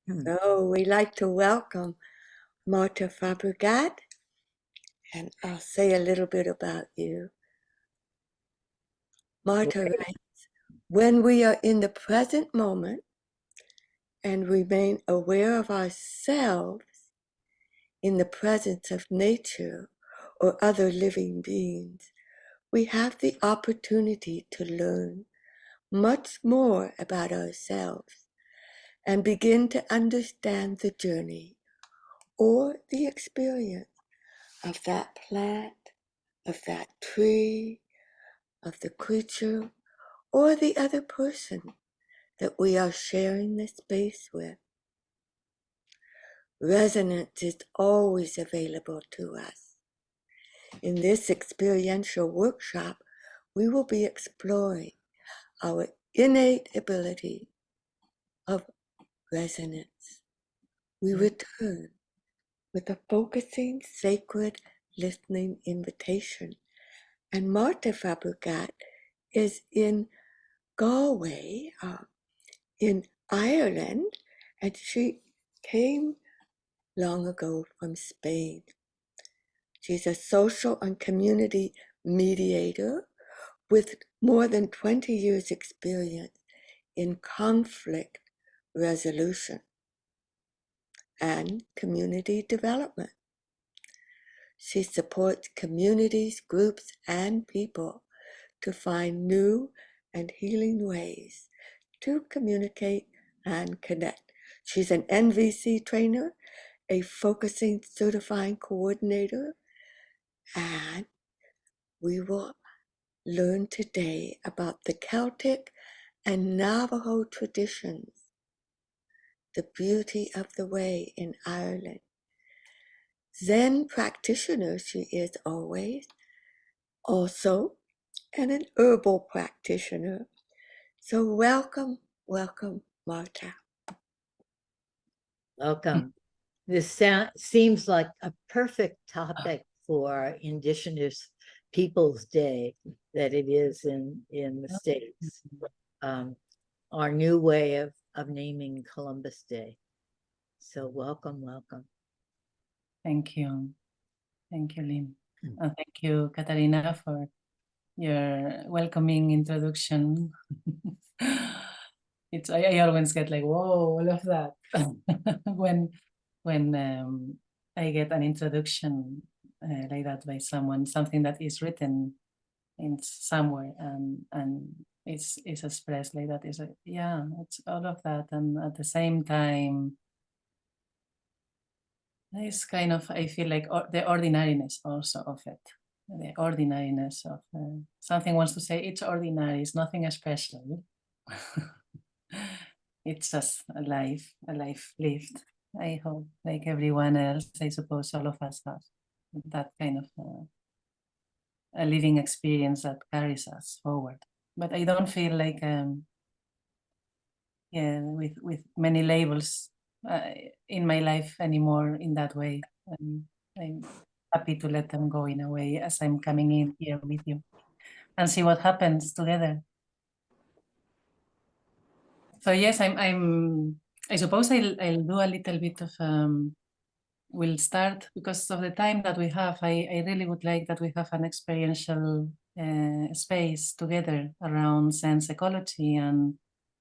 So we'd like to welcome Marta Fabregat, and I'll say a little bit about you. Marta writes, when we are in the present moment and remain aware of ourselves in the presence of nature or other living beings, we have the opportunity to learn much more about ourselves and begin to understand the journey or the experience of that plant, of that tree, of the creature, or the other person that we are sharing the space with. Resonance is always available to us. In this experiential workshop, we will be exploring our innate ability of resonance. We return with a focusing, sacred, listening invitation. And Marta Fabregat is in Galway, in Ireland, and she came long ago from Spain. She's a social and community mediator with more than 20 years' experience in conflict resolution and community development. She supports communities, groups, and people to find new and healing ways to communicate and connect. She's an NVC trainer, a focusing certifying coordinator, and we will learn today about the Celtic and Navaho traditions, the beauty of the way in Ireland. Zen practitioner she is always, also, and an herbal practitioner. So welcome, welcome, Marta. Welcome. This seems like a perfect topic for Indigenous Peoples Day that it is in the States. Our new way of naming Columbus Day. So welcome, welcome. Thank you. Thank you, Lynn. And thank you, Katarina, for your welcoming introduction. I always get like, whoa, all of that when I get an introduction like that by someone, something that is written in somewhere and it's expressed like that. Is yeah, it's all of that, and at the same time, it's kind of, I feel like the ordinariness also of it. The ordinariness of something wants to say it's ordinary, it's nothing special. It's just a life lived. I hope, like everyone else, I suppose all of us have that kind of a living experience that carries us forward. But I don't feel like, with many labels in my life anymore in that way. I'm happy to let them go in a way as I'm coming in here with you and see what happens together. So yes, I suppose I'll do a little bit of, we'll start because of the time that we have. I really would like that we have an experiential space together around sense ecology and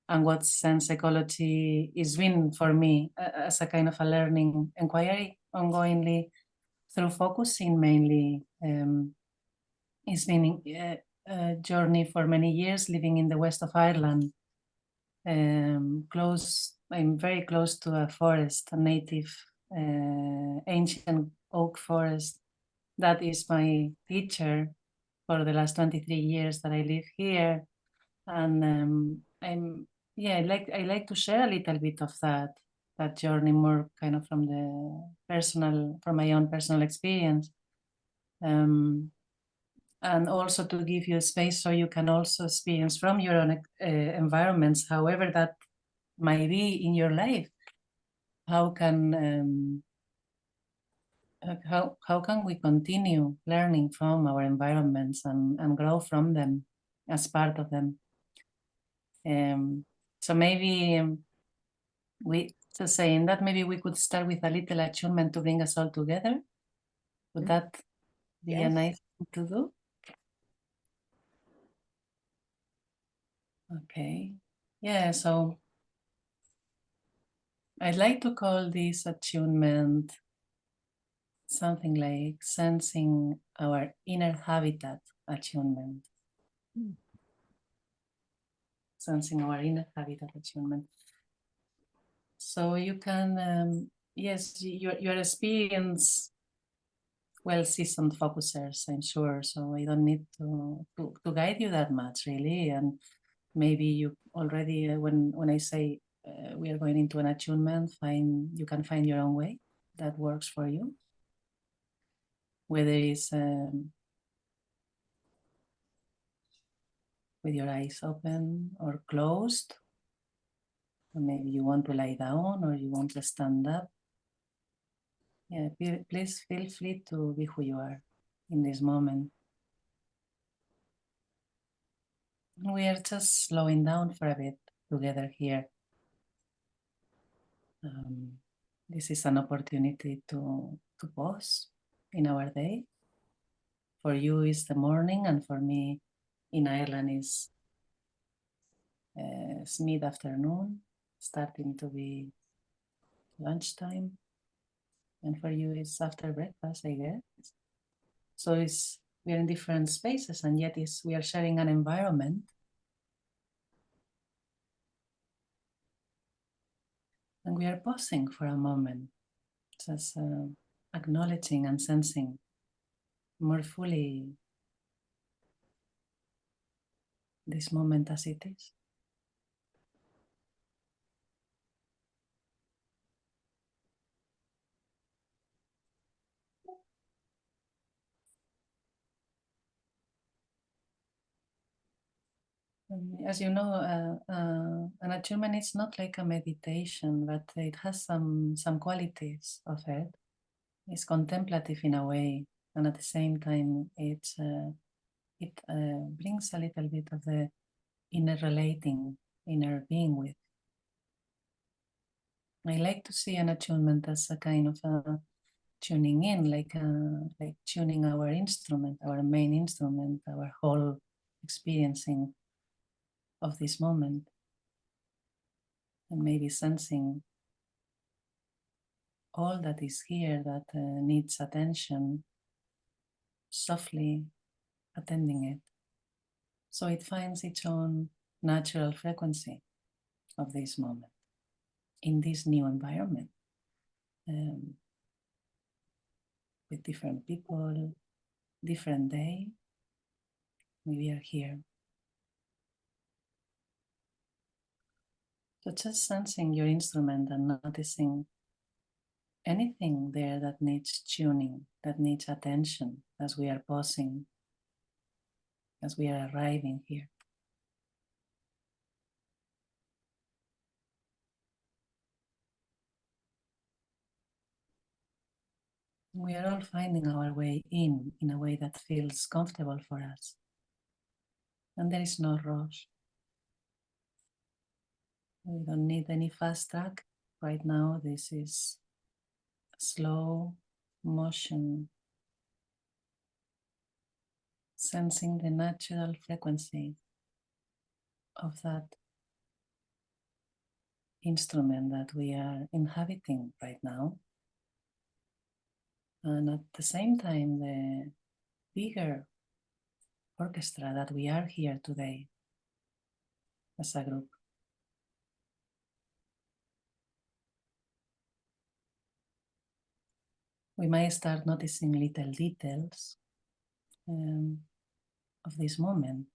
what sense ecology is been for me as a kind of a learning inquiry ongoingly through focusing mainly. It's been a journey for many years living in the west of Ireland. I'm very close to a forest, a native ancient oak forest. That is my teacher for the last 23 years that I live here. And I like to share a little bit of that journey, more kind of from my own personal experience. And also to give you space so you can also experience from your own environments, however that might be in your life. How can we continue learning from our environments and grow from them as part of them? So maybe we just saying that maybe we could start with a little attunement to bring us all together. Would that be a Yes. nice thing to do? Okay. Yeah, so I'd like to call this attunement something like sensing our inner habitat attunement. Sensing our inner habitat attunement. So you can, yes, your experience, well, seasoned focusers, I'm sure. So I don't need to guide you that much, really. And maybe you already, when I say we are going into an attunement, you can find your own way that works for you. Whether it's with your eyes open or closed, or maybe you want to lie down or you want to stand up. Yeah, please feel free to be who you are in this moment. We are just slowing down for a bit together here. This is an opportunity to pause in our day. For you is the morning, and for me in Ireland is mid-afternoon, starting to be lunchtime. And for you it's after breakfast, I guess. So we are in different spaces, and yet we are sharing an environment. And we are pausing for a moment, just acknowledging and sensing more fully this moment as it is. As you know, an attunement is not like a meditation, but it has some qualities of it. It's contemplative in a way, and at the same time, it brings a little bit of the inner relating, inner being with. I like to see an attunement as a kind of a tuning in, like tuning our instrument, our main instrument, our whole experiencing of this moment, and maybe sensing all that is here that needs attention, softly attending it, so it finds its own natural frequency of this moment in this new environment, with different people, different day. We are here. So just sensing your instrument and noticing anything there that needs tuning, that needs attention as we are pausing, as we are arriving here. We are all finding our way in a way that feels comfortable for us. And there is no rush. We don't need any fast track. Right now, this is slow motion, sensing the natural frequency of that instrument that we are inhabiting right now. And at the same time, the bigger orchestra that we are here today as a group. We might start noticing little details of this moment.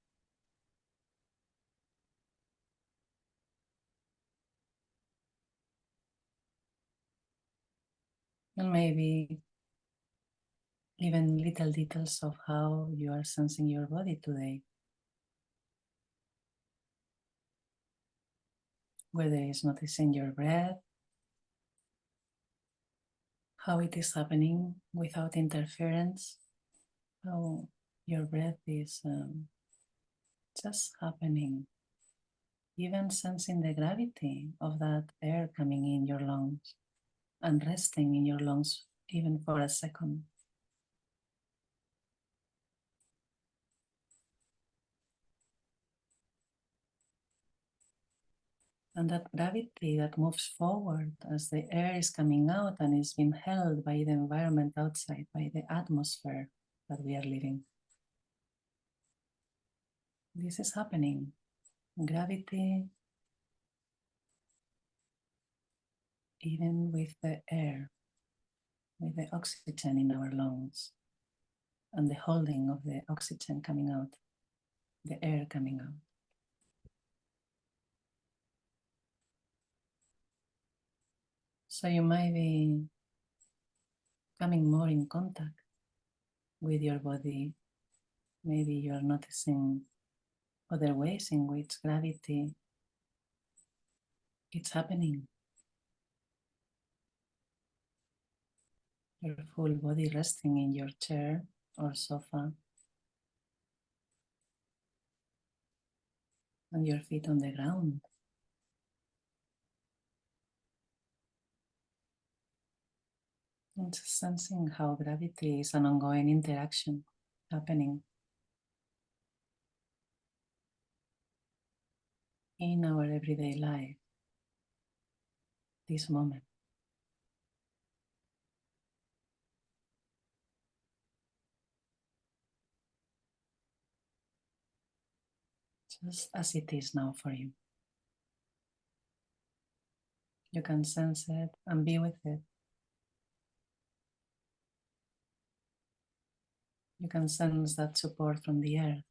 And maybe even little details of how you are sensing your body today. Whether it's noticing your breath, how it is happening without interference, how your breath is just happening even sensing the gravity of that air coming in your lungs and resting in your lungs even for a second. And that gravity that moves forward as the air is coming out and is being held by the environment outside, by the atmosphere that we are living. This is happening. Gravity, even with the air, with the oxygen in our lungs, and the holding of the oxygen coming out, the air coming out. So you might be coming more in contact with your body. Maybe you are noticing other ways in which gravity is happening. Your full body resting in your chair or sofa, and your feet on the ground. And just sensing how gravity is an ongoing interaction happening in our everyday life, this moment. Just as it is now for you. You can sense it and be with it. You can sense that support from the earth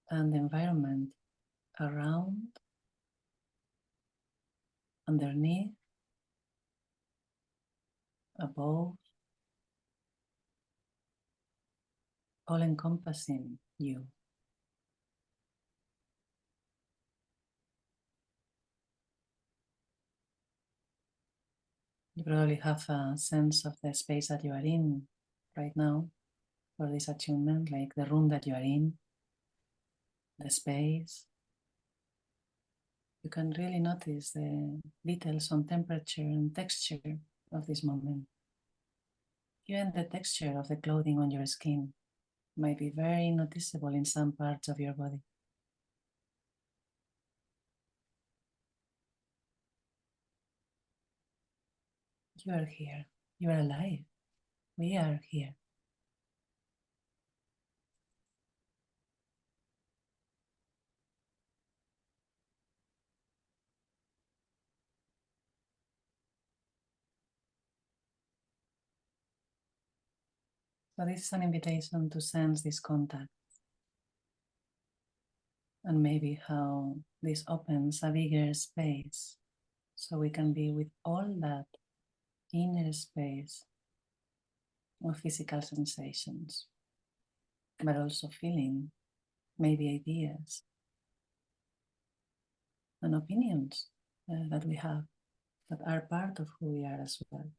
and the environment around, underneath, above, all encompassing you. You probably have a sense of the space that you are in right now for this attunement, like the room that you are in, the space. You can really notice the details on temperature and texture of this moment. Even the texture of the clothing on your skin might be very noticeable in some parts of your body. You are here. You are alive. We are here. So this is an invitation to sense this contact, and maybe how this opens a bigger space so we can be with all that inner space of physical sensations, but also feeling, maybe ideas and opinions that we have that are part of who we are as well.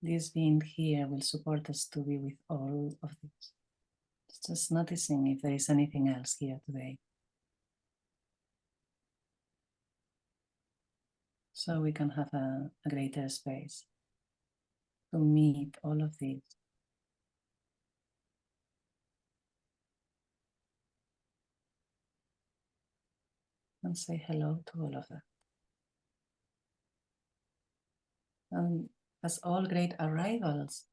This being here will support us to be with all of this. Just noticing if there is anything else here today. So we can have a greater space to meet all of these. And say hello to all of that. And as all great arrivals,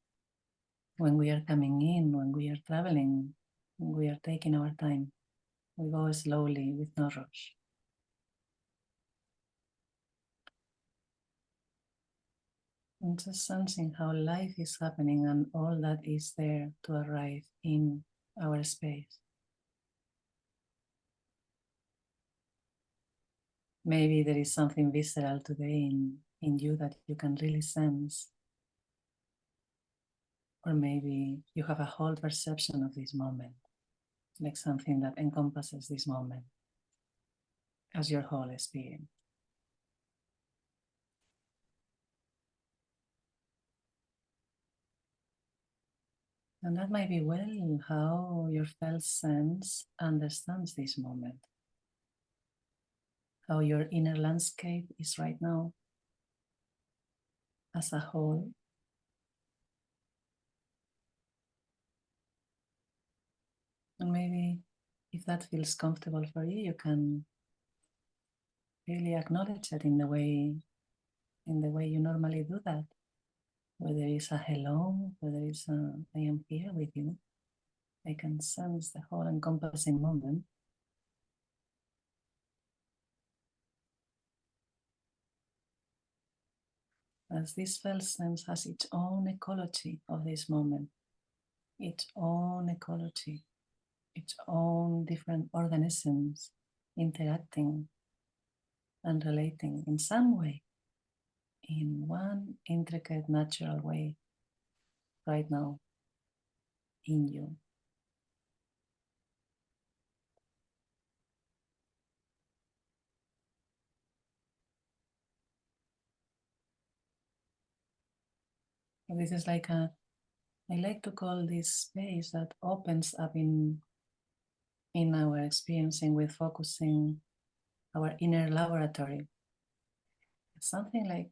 when we are coming in, when we are traveling, when we are taking our time, we go slowly with no rush. And just sensing how life is happening and all that is there to arrive in our space. Maybe there is something visceral today in you that you can really sense. Or maybe you have a whole perception of this moment, like something that encompasses this moment as your whole experience. And that might be well how your felt sense understands this moment, how your inner landscape is right now as a whole. And maybe if that feels comfortable for you, you can really acknowledge it in the way you normally do that. Whether it's a hello, whether it's a I am here with you, I can sense the whole encompassing moment. As this felt sense has its own ecology of this moment, its own ecology, its own different organisms interacting and relating in some way, in one intricate, natural way, right now, in you. This is like I like to call this space that opens up in our experiencing with focusing our inner laboratory. Something like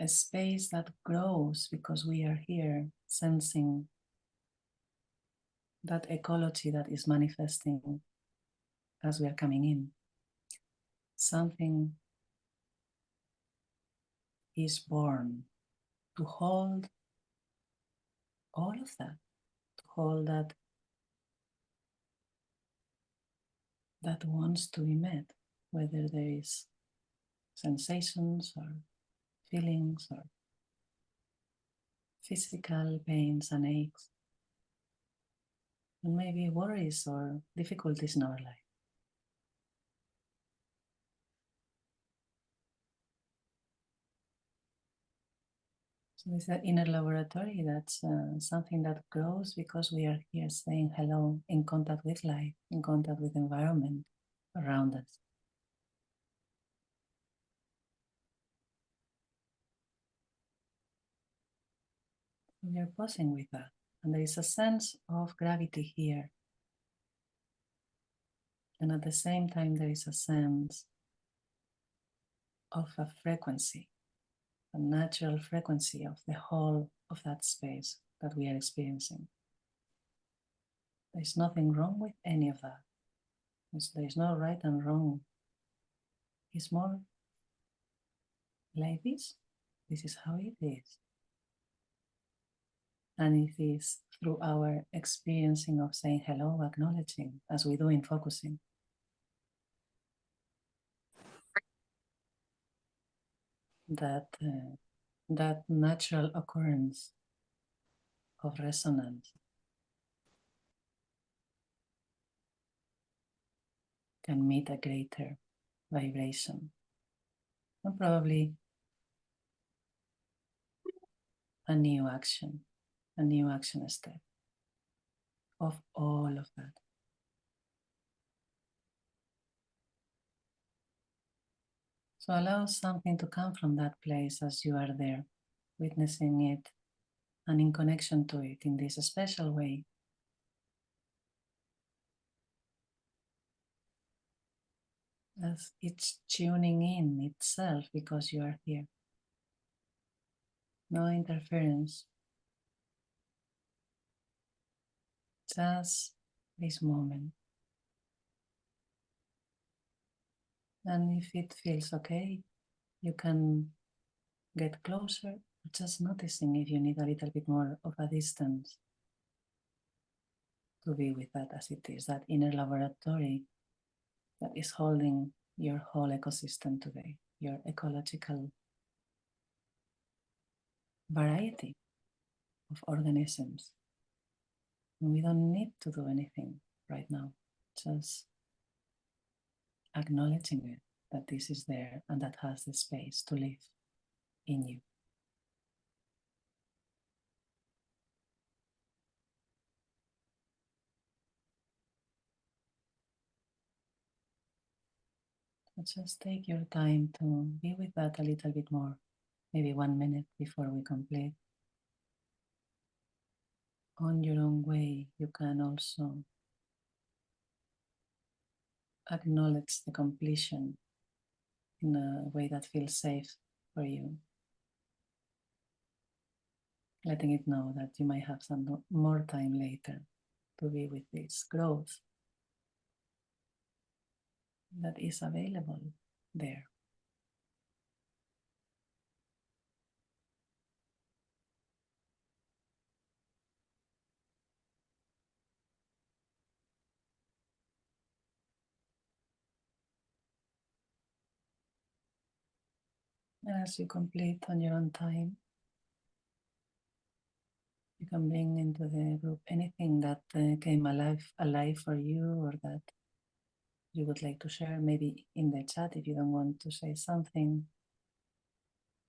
a space that grows because we are here sensing that ecology that is manifesting as we are coming in. Something is born to hold all of that, to hold that wants to be met, whether there is sensations or feelings or physical pains and aches, and maybe worries or difficulties in our life. So this is the inner laboratory. That's something that grows because we are here saying hello, in contact with life, in contact with the environment around us. We are pausing with that. And there is a sense of gravity here. And at the same time, there is a sense of a frequency, a natural frequency of the whole of that space that we are experiencing. There's nothing wrong with any of that. There's no right and wrong. It's more like this. This is how it is. And it is through our experiencing of saying hello, acknowledging, as we do in focusing, that natural occurrence of resonance can meet a greater vibration, and probably a new action step of all of that. So allow something to come from that place as you are there, witnessing it and in connection to it in this special way. As it's tuning in itself because you are here. No interference. Just this moment. And if it feels okay, you can get closer, just noticing if you need a little bit more of a distance to be with that as it is, that inner laboratory that is holding your whole ecosystem today, your ecological variety of organisms. And we don't need to do anything right now, just acknowledging it, that this is there and that has the space to live in you. So just take your time to be with that a little bit more, maybe 1 minute before we complete. on your own way, you can also acknowledge the completion in a way that feels safe for you. Letting it know that you might have some more time later to be with this growth that is available there. And as you complete on your own time, you can bring into the group anything that came alive for you, or that you would like to share, maybe in the chat if you don't want to say something,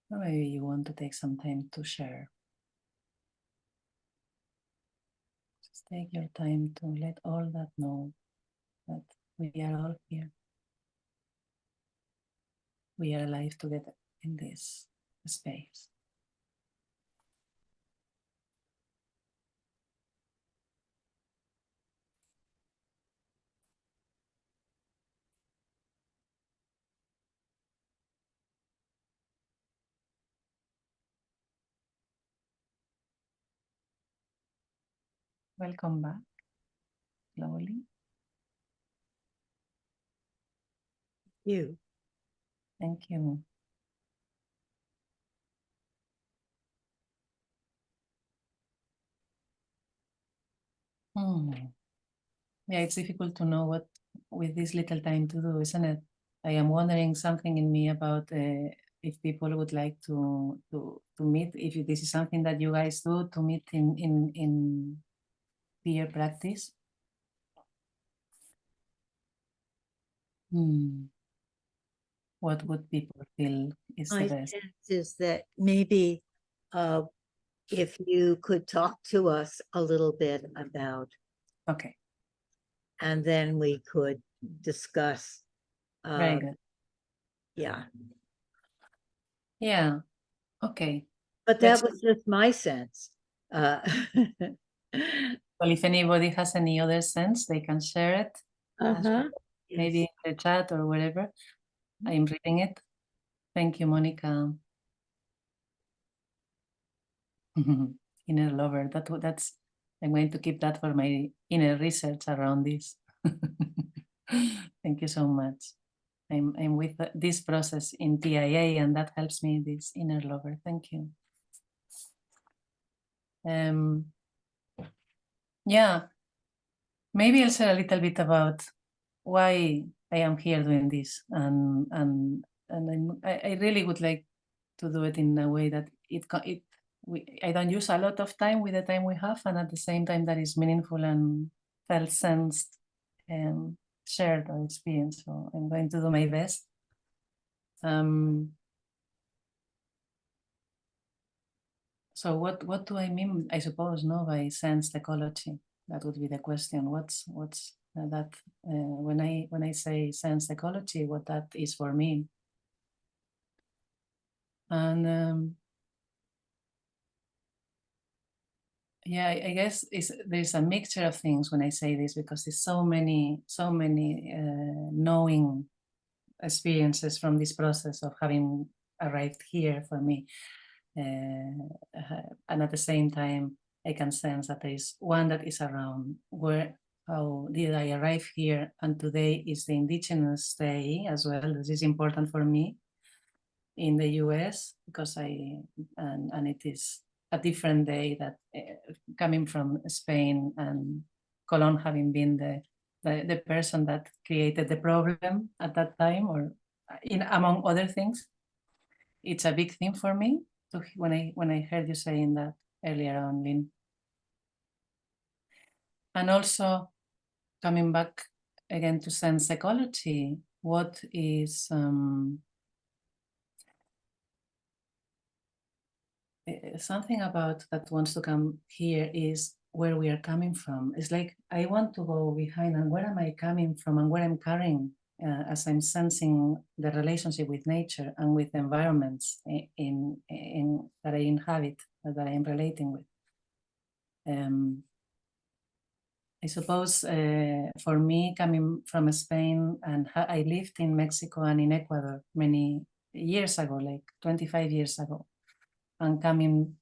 or maybe you want to take some time to share. Just take your time to let all that know that we are all here. We are alive together in this space. Welcome back, slowly. You. Thank you. Yeah, it's difficult to know what with this little time to do, isn't it? I am wondering something in me about if people would like to meet, if this is something that you guys do, to meet in peer practice. What would people feel is the My best? sense is that maybe if you could talk to us a little bit about, Okay, and then we could discuss. very good. Yeah. Yeah, okay. But that was just my sense. Well, if anybody has any other sense, they can share it. Maybe in the chat or wherever. I'm reading it. Thank you, Monica. Inner lover. That's. I'm going to keep that for my inner research around this. Thank you so much. I'm with this process in TIA, and that helps me. This inner lover. Thank you. Yeah. Maybe I'll share a little bit about why I am here doing this, and I really would like to do it in a way that I don't use a lot of time with the time we have, and at the same time that is meaningful and felt, sensed, and shared or experienced. So I'm going to do my best. So what do I mean? I suppose by sensed ecology. That would be the question. What's that when I say sensed ecology, what that is for me? And yeah, I guess there's a mixture of things when I say this, because there's so many knowing experiences from this process of having arrived here for me, and at the same time I can sense that there is one that is around how did I arrive here, and today is the Indigenous Day as well. This is important for me in the US, because and it is a different day that coming from Spain, and Colón having been the person that created the problem at that time, or among other things. It's a big thing for me when I heard you saying that earlier on, Lynn. And also coming back again to sense ecology, what is something about that wants to come here is where we are coming from. It's like I want to go behind, and where am I coming from, and where I'm carrying as I'm sensing the relationship with nature and with environments in that I inhabit, that I am relating with. I suppose for me, coming from Spain, and I lived in Mexico and in Ecuador many years ago, like 25 years ago, and coming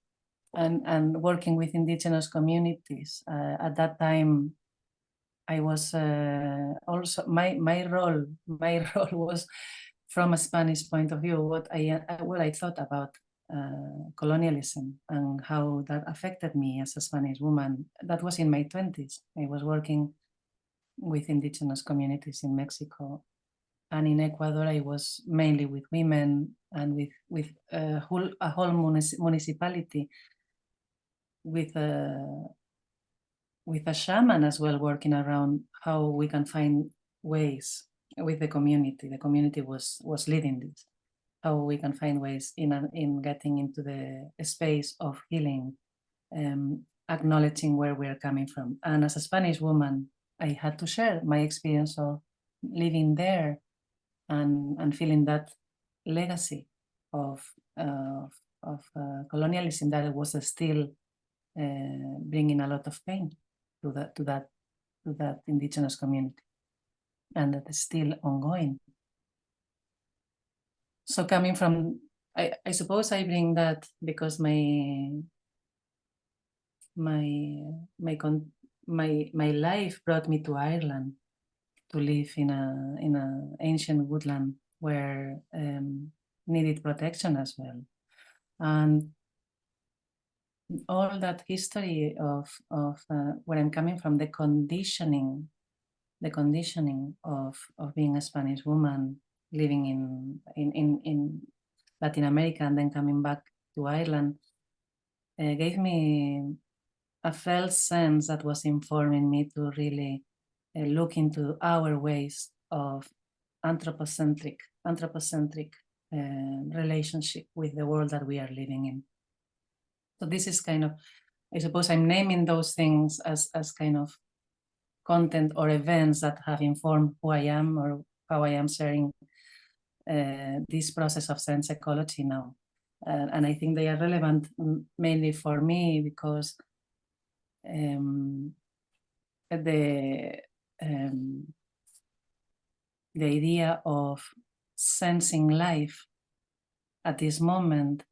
and working with indigenous communities. At that time, I was also my role was from a Spanish point of view what I thought about colonialism and how that affected me as a Spanish woman. That was in my 20s. I was working with indigenous communities in Mexico, and in Ecuador I was mainly with women and with a whole municipality with a shaman as well, working around how we can find ways with the community. The community was leading this, how we can find ways in getting into the space of healing, acknowledging where we are coming from. And as a Spanish woman, I had to share my experience of living there and feeling that legacy of colonialism that was still bringing a lot of pain to that indigenous community, and that is still ongoing. So coming from, I suppose I bring that because my life brought me to Ireland to live in a ancient woodland where needed protection as well, and all that history of where I'm coming from, the conditioning of being a Spanish woman living in Latin America and then coming back to Ireland gave me a felt sense that was informing me to really look into our ways of anthropocentric relationship with the world that we are living in. So this is kind of, I suppose I'm naming those things as kind of content or events that have informed who I am or how I am sharing this process of sense ecology now. And I think they are relevant mainly for me because the idea of sensing life at this moment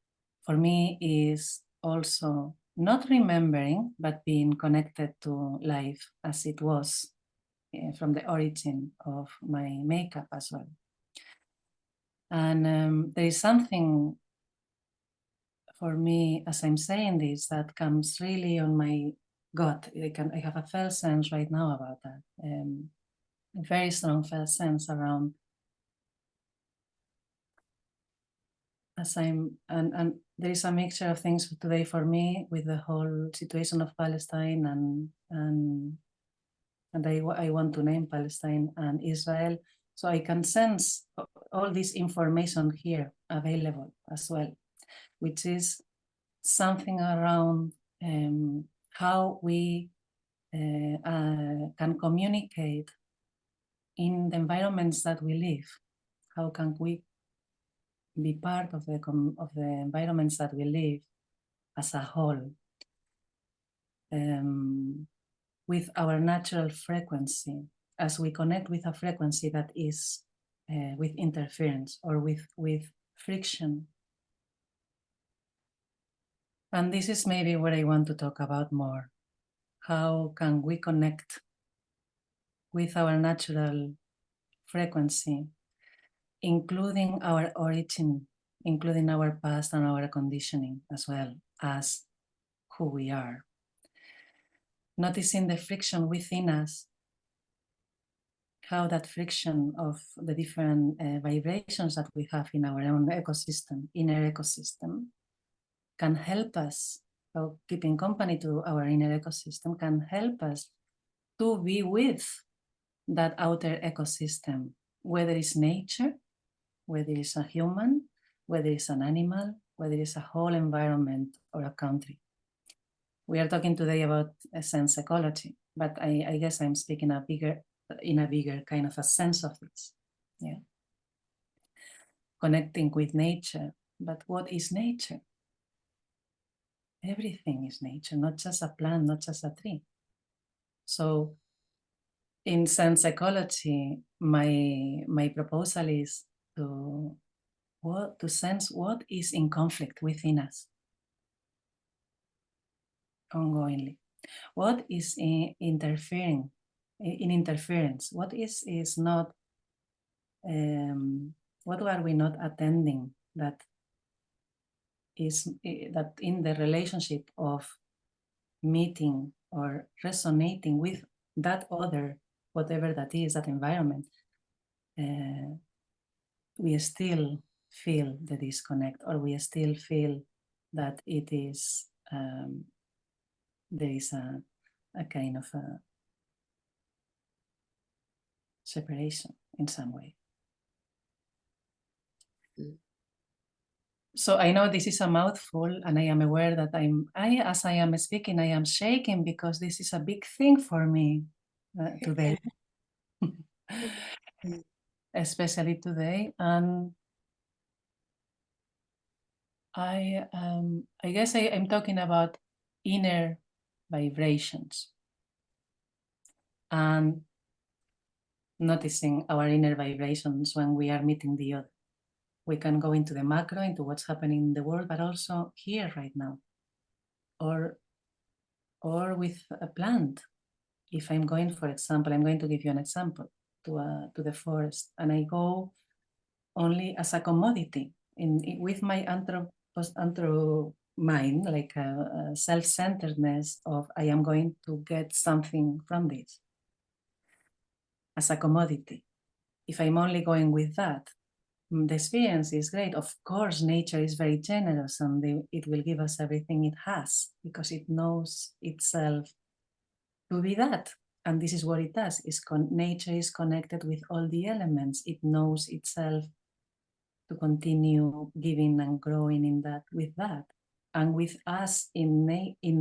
for me is also not remembering, but being connected to life as it was from the origin of my makeup as well. And there is something for me, as I'm saying this, that comes really on my gut. I have a felt sense right now about that. A very strong felt sense around and there is a mixture of things today for me with the whole situation of Palestine and I want to name Palestine and Israel, so I can sense all this information here available as well, which is something around how we can communicate in the environments that we live. How can we be part of the environments that we live as a whole, with our natural frequency, as we connect with a frequency that is with interference or with friction. And this is maybe what I want to talk about more. How can we connect with our natural frequency, including our origin, including our past and our conditioning, as well as who we are. Noticing the friction within us, how that friction of the different vibrations that we have in our own ecosystem, inner ecosystem, can help us, so keeping company to our inner ecosystem can help us to be with that outer ecosystem, whether it's nature, whether it's a human, whether it's an animal, whether it's a whole environment or a country. We are talking today about a sense ecology, but I guess I'm speaking in a bigger kind of a sense of this. Yeah. Connecting with nature, but what is nature? everything is nature, not just a plant, not just a tree. So in sense ecology, my proposal is to sense what is in conflict within us ongoingly. What is in interference? What is not, what are we not attending that is that in the relationship of meeting or resonating with that other, whatever that is, that environment, we still feel the disconnect, or we still feel that it is, there is a kind of a separation in some way. So I know this is a mouthful, and I am aware that as I am speaking, I am shaking because this is a big thing for me today, especially today. And I guess I'm talking about inner vibrations and noticing our inner vibrations when we are meeting the other. We can go into the macro, into what's happening in the world, but also here right now, or with a plant. If I'm going, for example, I'm going to give you an example, to the forest, and I go only as a commodity with my anthro mind, like a self-centeredness of I am going to get something from this as a commodity. If I'm only going with that, the experience is great. Of course, nature is very generous, and it will give us everything it has because it knows itself to be that. And this is what it does. Nature is connected with all the elements. It knows itself to continue giving and growing in that, with that. And with us in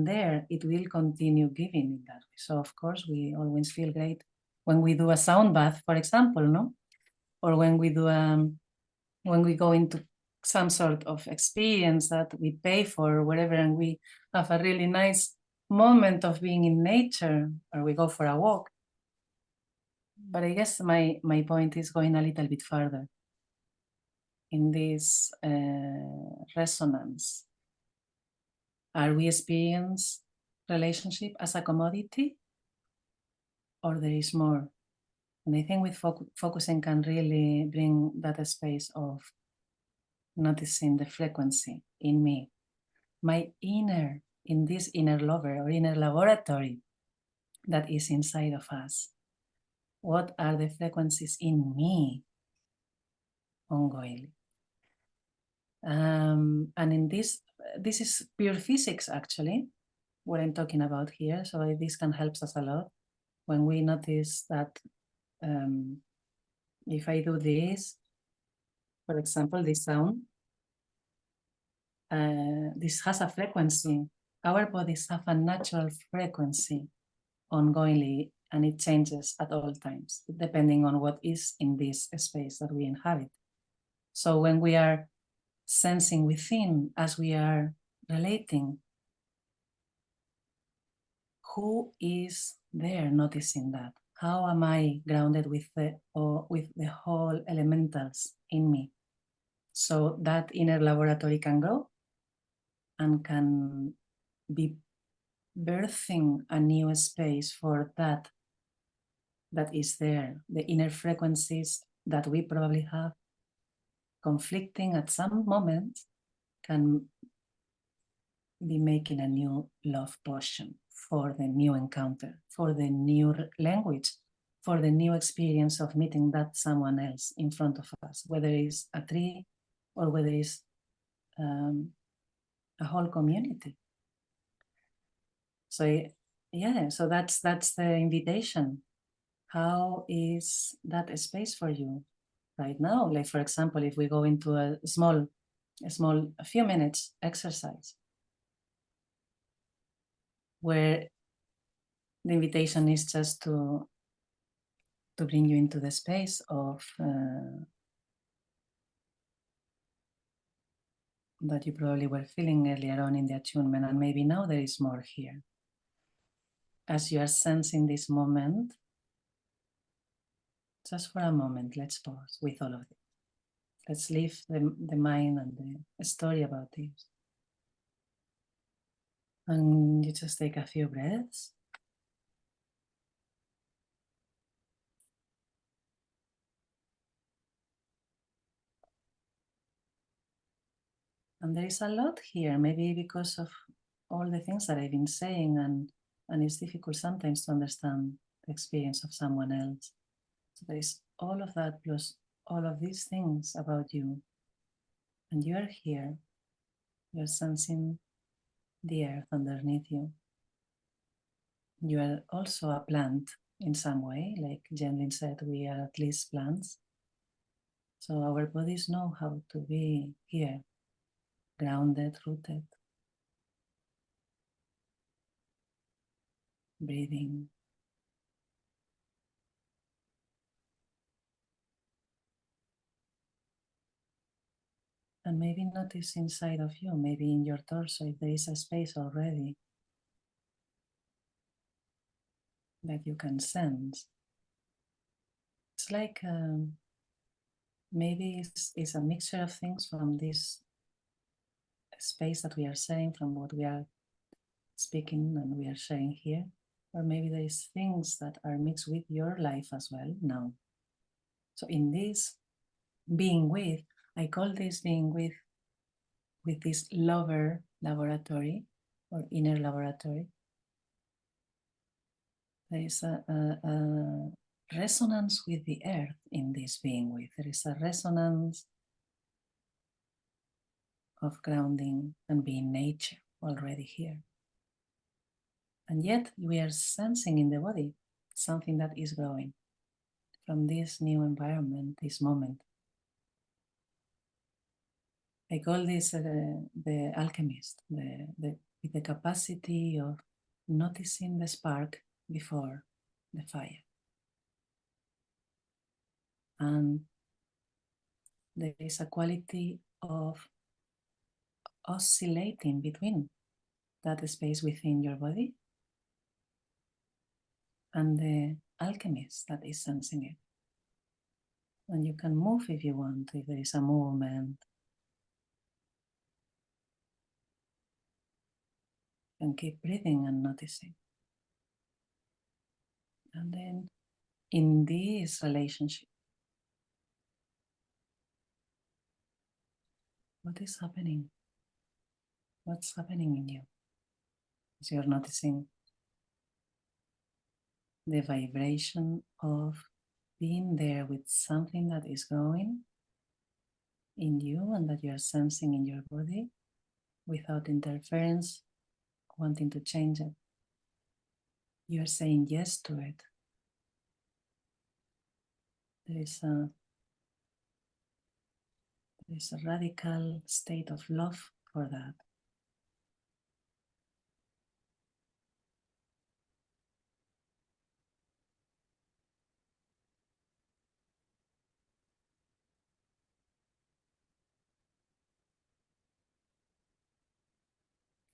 there, it will continue giving in that. So of course, we always feel great when we do a sound bath, for example, no? Or when we do when we go into some sort of experience that we pay for or whatever, and we have a really nice moment of being in nature, or we go for a walk. But I guess my point is going a little bit further in this resonance. Are we experience relationship as a commodity, or there is more? And I think with focusing can really bring that space of noticing the frequency in me, my inner, in this inner lover or inner laboratory that is inside of us. What are the frequencies in me ongoingly? And in this is pure physics, actually, what I'm talking about here. So this can help us a lot when we notice that if I do this, for example, this sound, this has a frequency. Our bodies have a natural frequency ongoingly, and it changes at all times, depending on what is in this space that we inhabit. So when we are sensing within, as we are relating, who is there noticing that? How am I grounded with the whole elementals in me? So that inner laboratory can grow and can be birthing a new space for that is there, the inner frequencies that we probably have conflicting at some moment can be making a new love potion for the new encounter, for the new language, for the new experience of meeting that someone else in front of us, whether it's a tree or whether it's a whole community. So yeah, so that's the invitation. How is that space for you right now? Like, for example, if we go into a few minutes exercise, where the invitation is just to bring you into the space of that you probably were feeling earlier on in the attunement, and maybe now there is more here. As you are sensing this moment, just for a moment, let's pause with all of this. Let's leave the mind and the story about this. And you just take a few breaths. And there is a lot here, maybe because of all the things that I've been saying, and it's difficult sometimes to understand the experience of someone else. So there is all of that plus all of these things about you. And you are here, you're sensing the earth underneath you. You are also a plant in some way, like Jen said, we are at least plants. So our bodies know how to be here, grounded, rooted, breathing. And maybe notice inside of you, maybe in your torso, if there is a space already that you can sense. It's like maybe it's a mixture of things from this space that we are sharing, from what we are speaking and we are sharing here. Or maybe there is things that are mixed with your life as well now. So in this being with, I call this being with this lover laboratory or inner laboratory. There is a resonance with the earth in this being with. There is a resonance of grounding and being nature already here. And yet we are sensing in the body something that is growing from this new environment, this moment. I call this the alchemist, with the capacity of noticing the spark before the fire. And there is a quality of oscillating between that space within your body and the alchemist that is sensing it. And you can move if you want, if there is a movement. And keep breathing and noticing. And then in this relationship, what is happening? What's happening in you? As you're noticing the vibration of being there with something that is growing in you and that you're sensing in your body without interference, wanting to change it. You're saying yes to it. There is a radical state of love for that.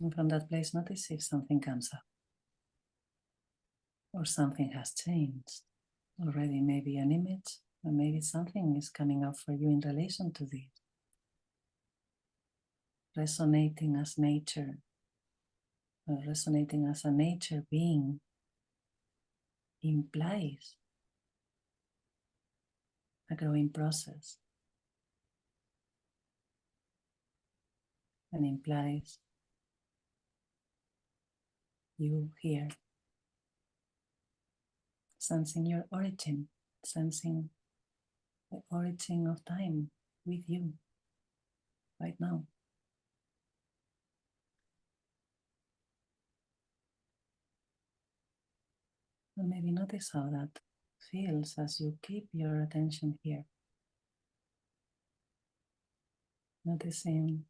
And from that place, notice if something comes up or something has changed already, maybe an image, or maybe something is coming up for you in relation to this. Resonating as nature, or resonating as a nature being implies a growing process and implies you here, sensing your origin, sensing the origin of time with you right now. And maybe notice how that feels as you keep your attention here. Noticing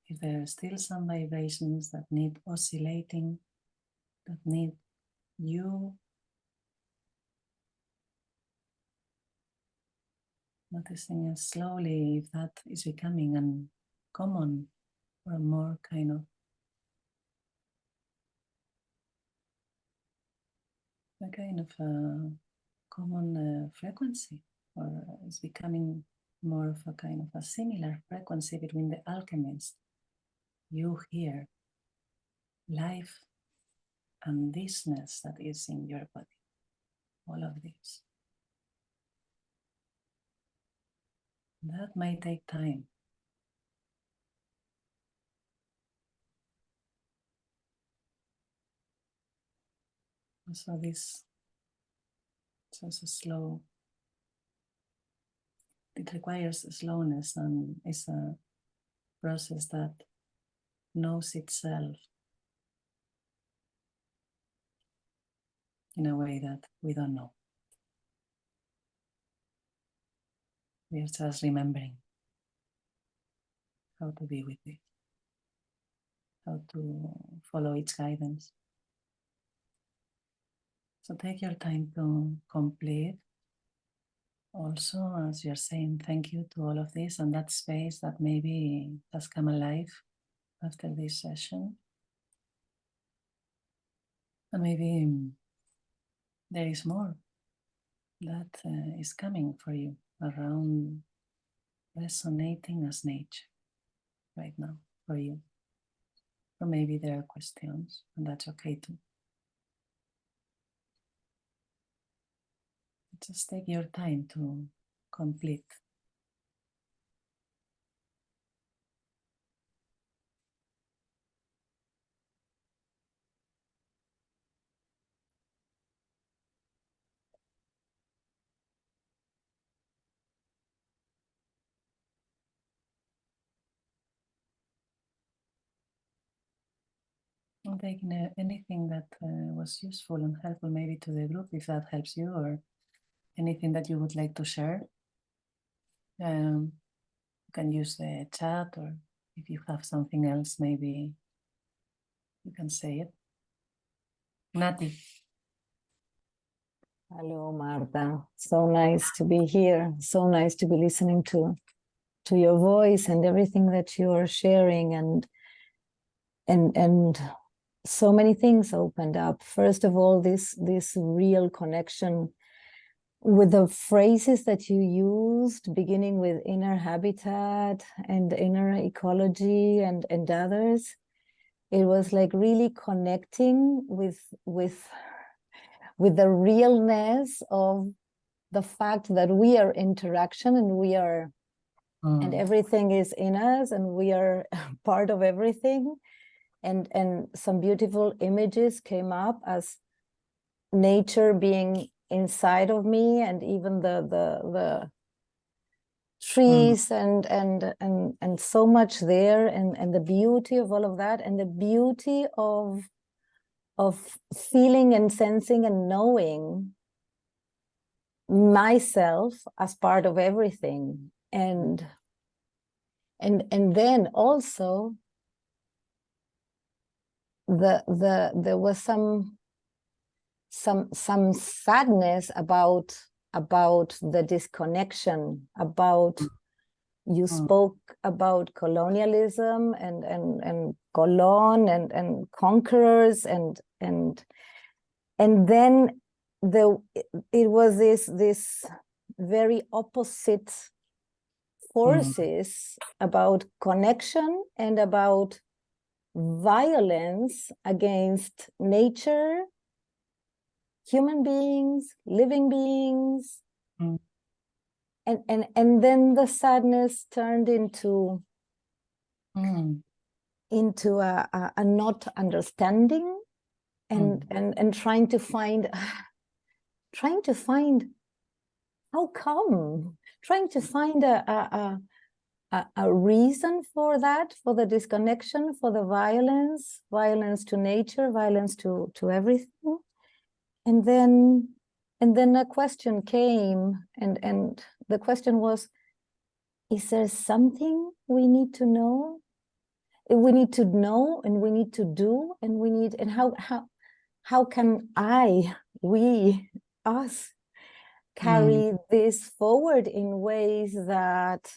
if there are still some vibrations that need oscillating, that need you. Noticing slowly if that is becoming uncommon or more kind of a kind of a common frequency, or it's becoming more of a kind of a similar frequency between the alchemist, you here, life, and thisness that is in your body, all of this. That might take time. So this is also slow. It requires slowness, and it's a process that knows itself in a way that we don't know. We are just remembering how to be with it, how to follow its guidance. So take your time to complete. Also, as you're saying, thank you to all of this and that space that maybe has come alive after this session. And maybe there is more that is coming for you around resonating as nature right now for you. Or maybe there are questions, and that's okay too. Just take your time to complete. I'm taking anything that was useful and helpful maybe to the group, if that helps you, or anything that you would like to share. You can use the chat, or if you have something else, maybe you can say it. Nati. Hello, Marta. So nice to be here. So nice to be listening to your voice and everything that you are sharing, and so many things opened up. First of all, this real connection with the phrases that you used, beginning with inner habitat and inner ecology and others. It was like really connecting with the realness of the fact that we are interaction, and we are and everything is in us, and we are part of everything. And some beautiful images came up as nature being inside of me, and even the trees and so much there, and the beauty of all of that, and the beauty of feeling and sensing and knowing myself as part of everything. And then also there was some sadness about the disconnection, about you spoke about colonialism and colon and conquerors, and then it was this very opposite forces about connection and about violence against nature, human beings, living beings. And then the sadness turned into a not understanding, and trying to find how come, trying to find a reason for that, for the disconnection, for the violence to nature, violence to everything. And then a question came, and the question was, is there something we need to know? We need to know, and we need to do, and how can we, us, carry this forward in ways that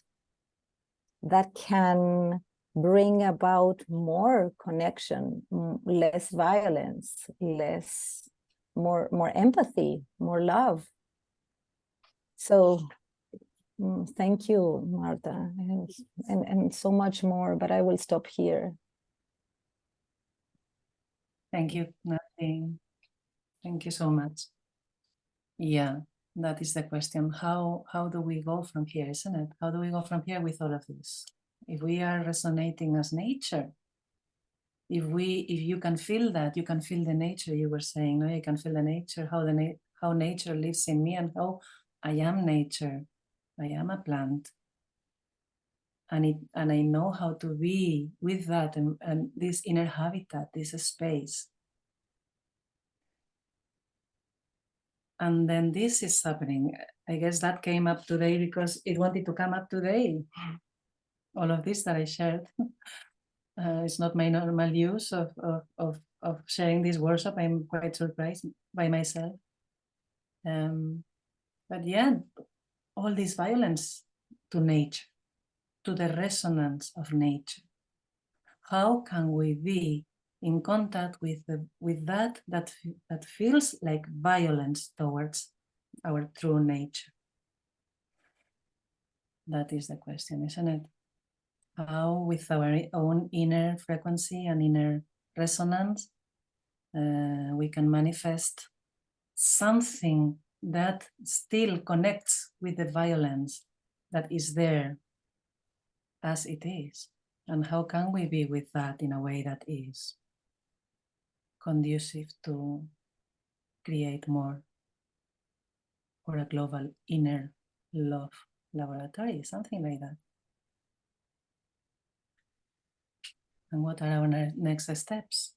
can bring about more connection, less violence, more empathy, more love. So thank you, Marta, and so much more, but I will stop here. Thank you, Nadine. Thank you so much. Yeah, that is the question. How do we go from here, isn't it? How do we go from here with all of this? If we are resonating as nature, if you can feel that, you can feel the nature you were saying, no? You can feel the nature, how nature lives in me, and how I am nature. I am a plant. And I know how to be with that and this inner habitat, this space. And then this is happening. I guess that came up today because it wanted to come up today. All of this that I shared. It's not my normal use of sharing this workshop. I'm quite surprised by myself. But yeah, all this violence to nature, to the resonance of nature. How can we be in contact with that feels like violence towards our true nature? That is the question, isn't it? How, with our own inner frequency and inner resonance, we can manifest something that still connects with the violence that is there as it is. And how can we be with that in a way that is conducive to create more, or a global inner love laboratory, something like that? And what are our next steps?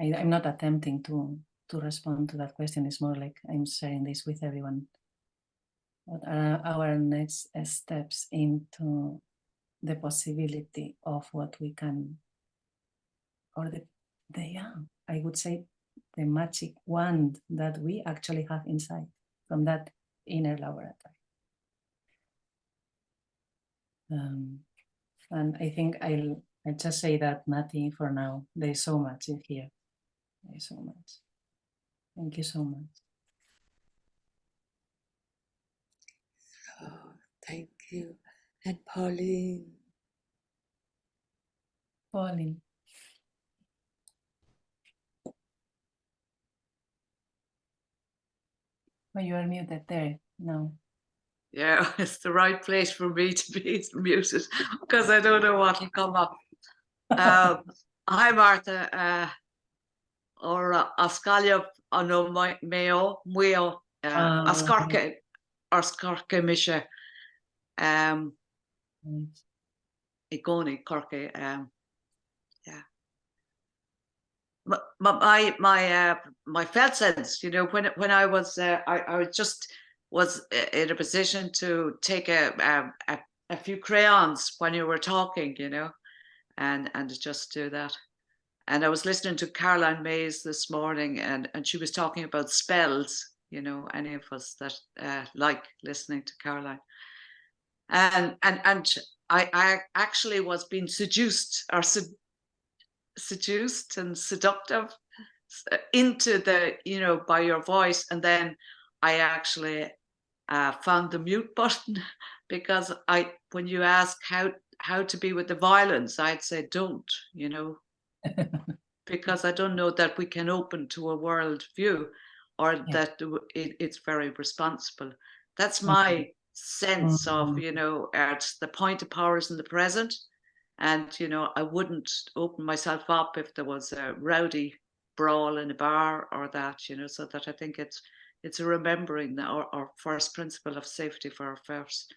I'm not attempting to respond to that question. It's more like I'm sharing this with everyone. What are our next steps into the possibility of what we can, or I would say the magic wand that we actually have inside from that inner laboratory. And I think I'll just say that nothing for now. There's so much in here. There's so much. Thank you so much. Oh, thank you. And Pauline. Pauline. Oh, you are muted there. No. Yeah, it's the right place for me to be muted because I don't know what will come up. Hi, Marta. Or Ascalia ano meo ascarke misha igoni corke yeah. My felt sense, you know, when I was I just was in a position to take a few crayons when you were talking, you know, and just do that. And I was listening to Caroline Mays this morning, and she was talking about spells, you know, any of us that like listening to Caroline. And I actually was being seduced and seductive into the, you know, by your voice. And then I actually found the mute button because when you ask how to be with the violence, I'd say don't, you know, because I don't know that we can open to a world view, or that it's very responsible. That's my sense of, you know, the point of power is in the present. And, you know, I wouldn't open myself up if there was a rowdy brawl in a bar or that, you know, so that I think it's a remembering our first principle of safety for our first.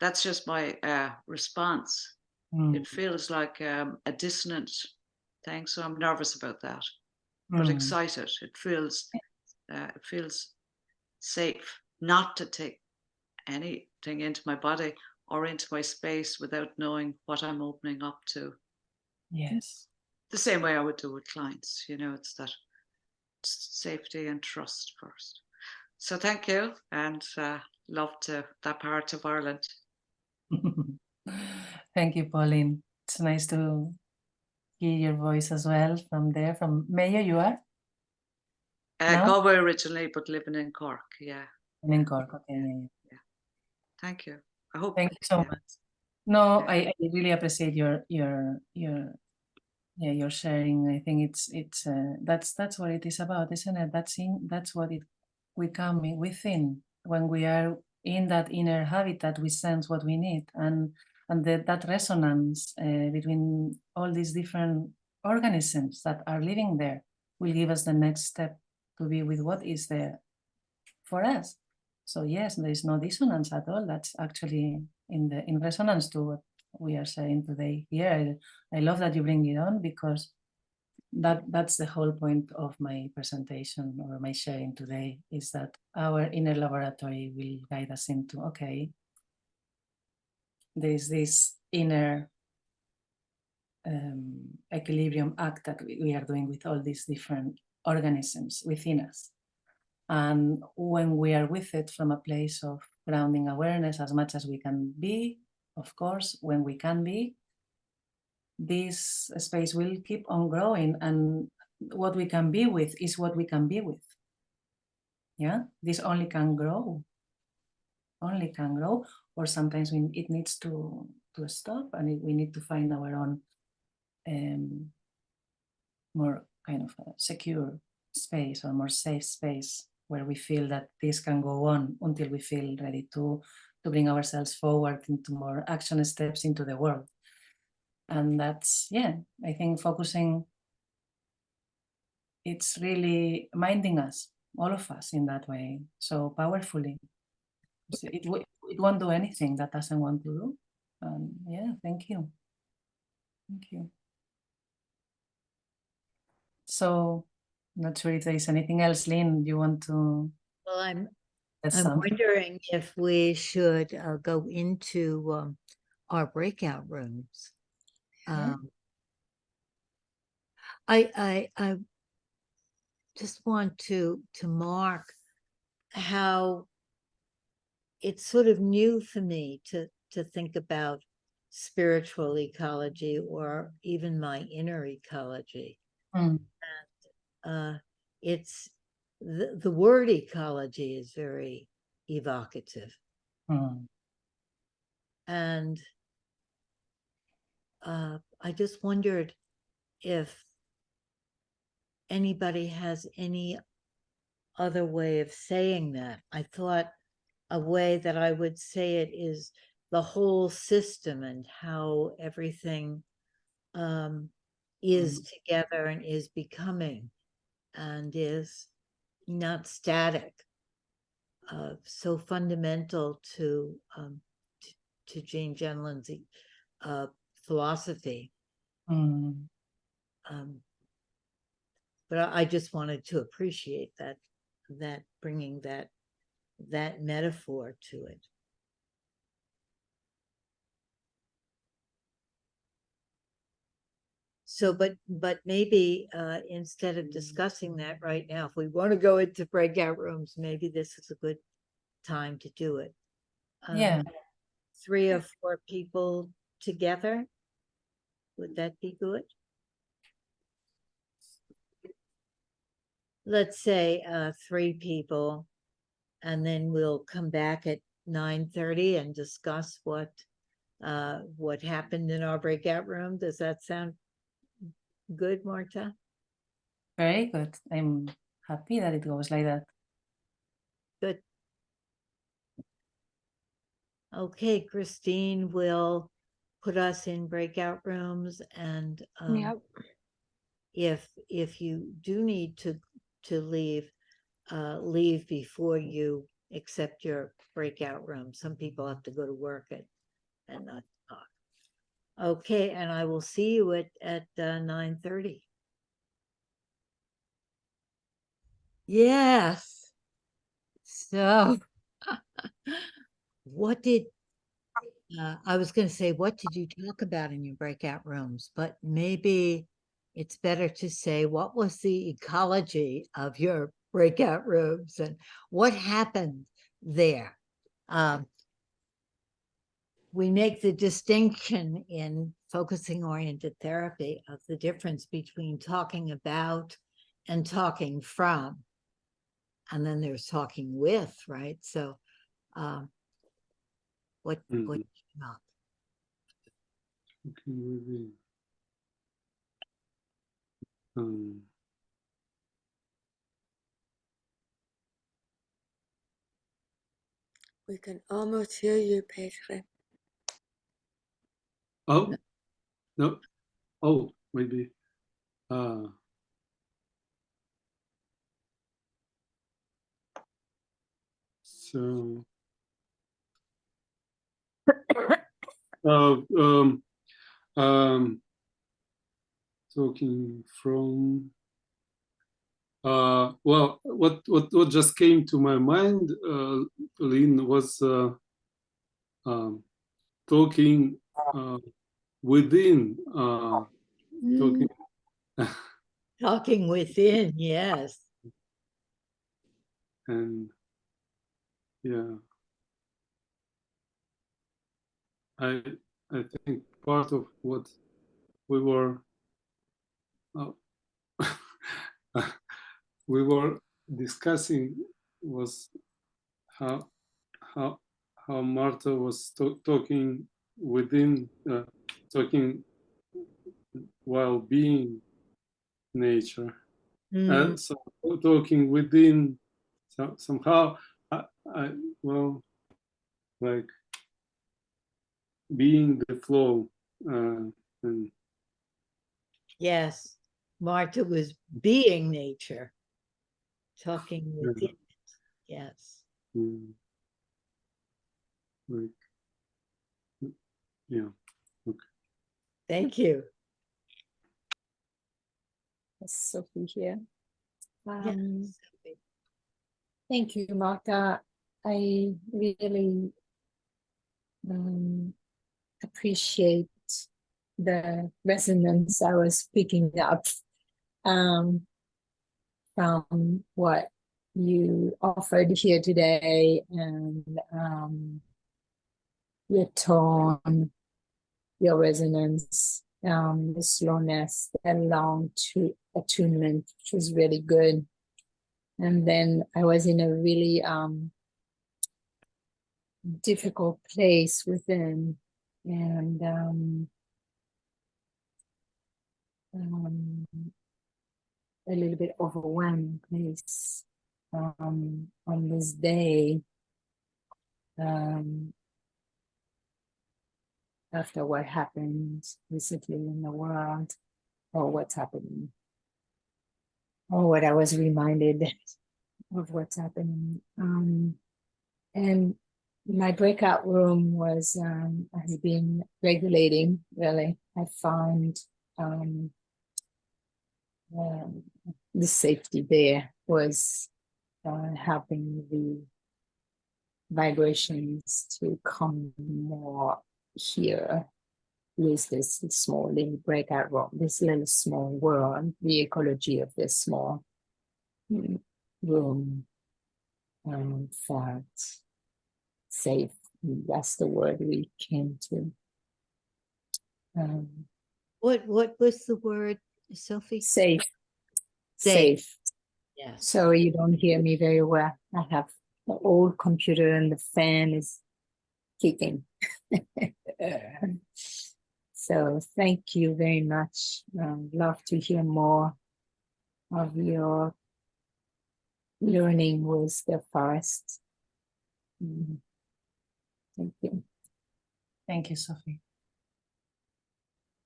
That's just my response. It feels like a dissonant thing, so I'm nervous about that, but excited. It feels safe not to take anything into my body or into my space without knowing what I'm opening up to. Yes. The same way I would do with clients, you know, it's that safety and trust first. So thank you, and love to that part of Ireland. Thank you, Pauline. It's nice to hear your voice as well from there. From Mayo, you are? No? Galway originally, but living in Cork. Yeah. I'm in Cork. Okay. Yeah. Thank you. I hope. Thank you so yeah. much. No, Yeah. I really appreciate your sharing. I think it's that's what it is about, isn't it? That's what we come within when we are in that inner habitat. We sense what we need, and that resonance between all these different organisms that are living there will give us the next step to be with what is there for us. So yes, there is no dissonance at all. That's actually in resonance to what we are saying today here. I love that you bring it on, because that's the whole point of my presentation or my sharing today, is that our inner laboratory will guide us into, okay, there's this inner equilibrium act that we are doing with all these different organisms within us. And when we are with it from a place of grounding awareness as much as we can be, of course, when we can be, this space will keep on growing, and what we can be with is what we can be with. Yeah, this only can grow, or sometimes it needs to stop, and we need to find our own more kind of a secure space or more safe space where we feel that this can go on until we feel ready to bring ourselves forward into more action steps into the world. And that's, yeah, I think focusing, it's really minding us, all of us, in that way, so powerfully. It won't do anything that doesn't want to do. Yeah, thank you. Thank you. So, not sure if there is anything else, Lynn, you want to? Well, I'm something? wondering if we should go into our breakout rooms. I just want to mark how it's sort of new for me to think about spiritual ecology, or even my inner ecology. Mm. And it's the word ecology is very evocative. And I just wondered if anybody has any other way of saying that. I thought a way that I would say it is the whole system, and how everything is together and is becoming and is not static. So fundamental to Jane Genlin's philosophy. But I just wanted to appreciate that bringing that metaphor to it. So, but maybe instead of discussing that right now, if we want to go into breakout rooms, maybe this is a good time to do it. Yeah. 3 or 4 people together, would that be good? Let's say 3 people, and then we'll come back at 9:30 and discuss what happened in our breakout room. Does that sound good, Marta? Very good. I'm happy that it goes like that. Good. Okay, Christine will put us in breakout rooms, and Yep. if you do need to leave, leave before you accept your breakout room. Some people have to go to work at 9 o'clock. Okay, and I will see you at 9:30. Yes. So, what did I was going to say, what did you talk about in your breakout rooms? But maybe it's better to say, what was the ecology of your breakout rooms and what happened there? we make the distinction in focusing oriented therapy of the difference between talking about and talking from. And then there's talking with, right? So what Mhm. not? Okay, within. Um, We can almost hear you, Pedro. oh, no. Oh, maybe. So, talking from. Well, what just came to my mind, Lynn, was talking within, talking. Talking within, yes. And yeah, I think part of what we were we were discussing was how how Marta was talking within, talking while being nature. So talking within, somehow, I well, like being the flow, and Yes, Marta was being nature, talking within it. Yes. like, yeah. Okay. Thank you. Sophie here. Yes. Thank you, Marta. I really appreciate the resonance I was picking up from what you offered here today, and your tone, your resonance, the slowness, the long attunement, which was really good. And then I was in a really difficult place within, and a little bit overwhelmed place on this day, after what happened recently in the world, or what's happening, or what I was reminded of what's happening. And my breakout room has been regulating, really. I found the safety there was helping the vibrations to come more here with this small little breakout room, this little small world, the ecology of this small room felt safe. That's the word we came to. What was the word, Sophie? Safe. Safe. Safe. Yes. So you don't hear me very well. I have the old computer and the fan is kicking. So thank you very much. Love to hear more of your learning with the forest. Thank you. Thank you, Sophie.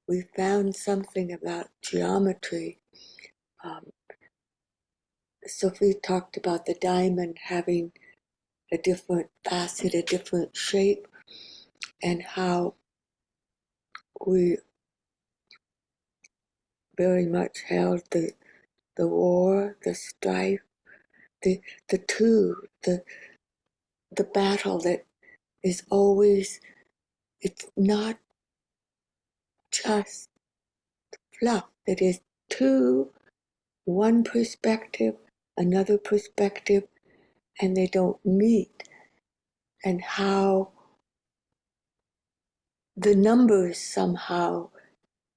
We found something about geometry. Sophie talked about the diamond having a different facet, a different shape, and how we very much held the war, the strife, the battle that is always, it's not just fluff. It is one perspective, another perspective, and they don't meet. And how the numbers somehow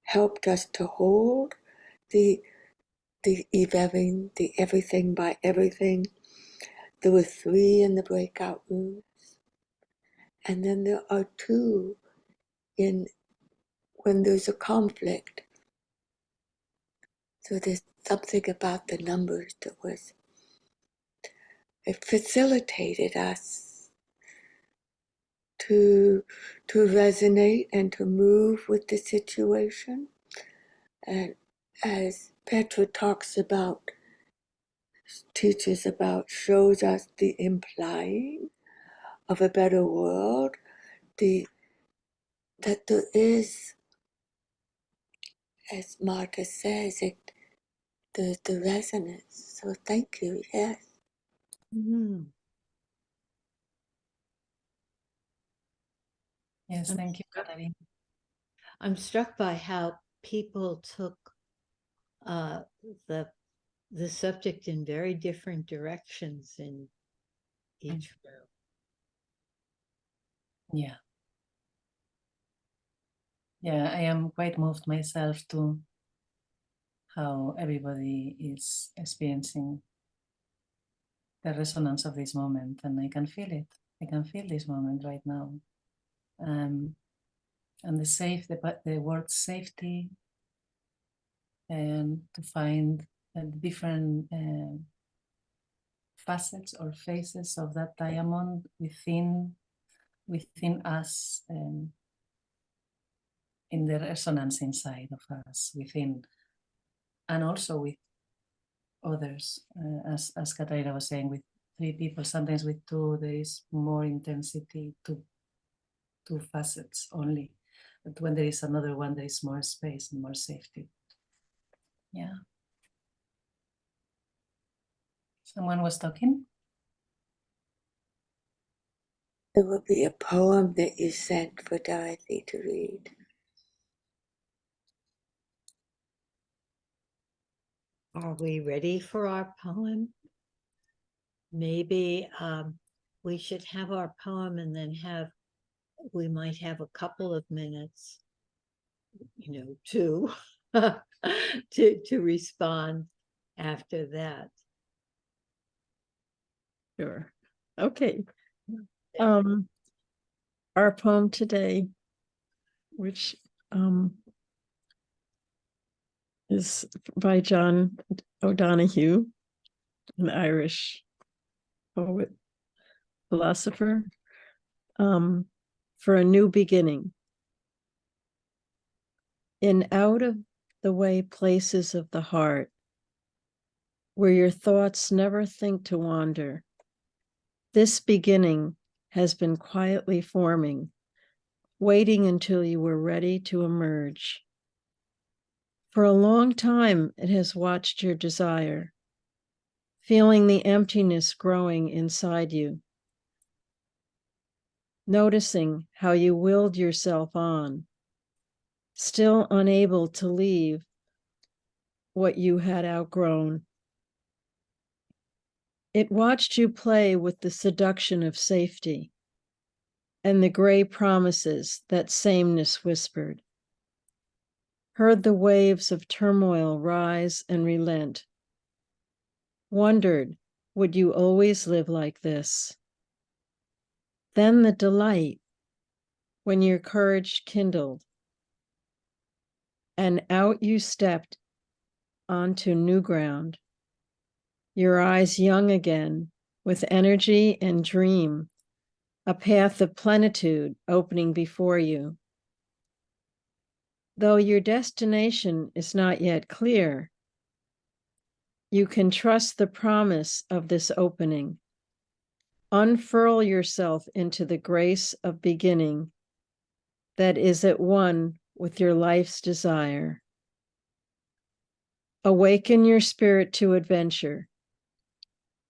helped us to hold the everything by everything. There were 3 in the breakout rooms, and then there are 2 in when there's a conflict. So there's something about the numbers that it facilitated us to resonate and to move with the situation. And as Petra talks about, teaches about, shows us the implying of a better world, that there is, as Marta says, the resonance. So thank you, yes. Mm. Yes, thank you, Katarina. I'm struck by how people took the subject in very different directions in each room. Yeah. Yeah, I am quite moved myself to how everybody is experiencing the resonance of this moment, and I can feel it. I can feel this moment right now. And the word safety, and to find different facets or phases of that diamond within us, in the resonance inside of us, within, and also with others, as Katarina was saying, with 3 people, sometimes with 2, there is more intensity, 2 facets only. But when there is another one, there is more space and more safety. Yeah. Someone was talking? There will be a poem that you sent for Dorothy to read. Are we ready for our poem? Maybe we should have our poem and then we might have a couple of minutes, to respond after that. Sure. Okay. Our poem today, which is by John O'Donoghue, an Irish poet, philosopher, for a new beginning. In out of the way places of the heart, where your thoughts never think to wander, this beginning has been quietly forming, waiting until you were ready to emerge. For a long time, it has watched your desire, feeling the emptiness growing inside you, noticing how you willed yourself on, still unable to leave what you had outgrown. It watched you play with the seduction of safety and the gray promises that sameness whispered, heard the waves of turmoil rise and relent, wondered, would you always live like this? Then the delight when your courage kindled, and out you stepped onto new ground, your eyes young again with energy and dream, a path of plenitude opening before you. Though your destination is not yet clear, you can trust the promise of this opening. Unfurl yourself into the grace of beginning that is at one with your life's desire. Awaken your spirit to adventure.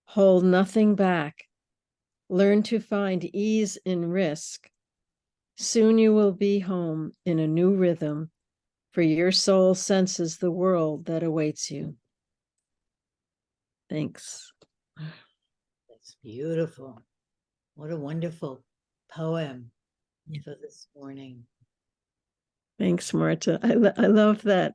Hold nothing back. Learn to find ease in risk. Soon you will be home in a new rhythm, for your soul senses the world that awaits you. Thanks. That's beautiful. What a wonderful poem for this morning. Thanks, Marta. I love that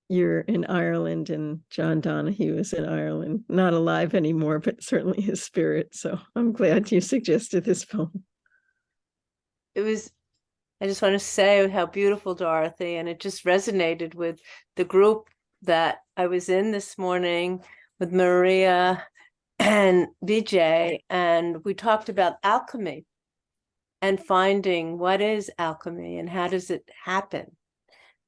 you're in Ireland and John Donahue is in Ireland, not alive anymore, but certainly his spirit. So I'm glad you suggested this poem. It was, I just want to say how beautiful, Dorothy, and it just resonated with the group that I was in this morning with Maria and Vijay, and we talked about alchemy and finding what is alchemy and how does it happen.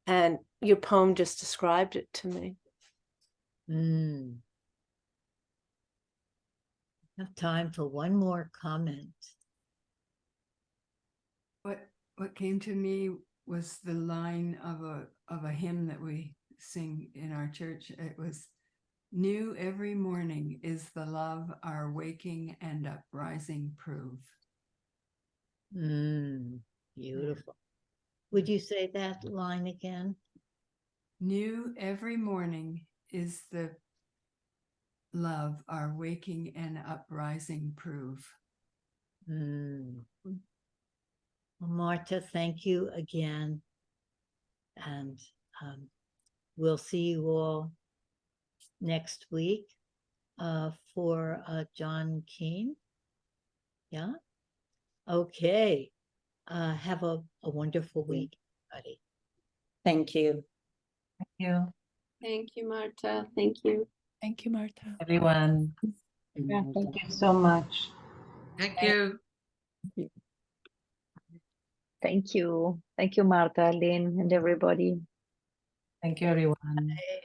And your poem just described it to me. Have time for one more comment. What came to me was the line of a hymn that we sing in our church. It was, "New every morning is the love our waking and uprising prove." Beautiful. Would you say that line again? New every morning is the love our waking and uprising prove. Well, Marta, thank you again. And we'll see you all next week for John Keane. Yeah. Okay. Have a wonderful week, everybody. Thank you. Thank you, Thank you, Marta. Thank you. Thank you, Marta. everyone. Yeah, thank you so much. Thank you. Thank you. Thank you, Marta, Lynn, and everybody. Thank you, everyone. Bye.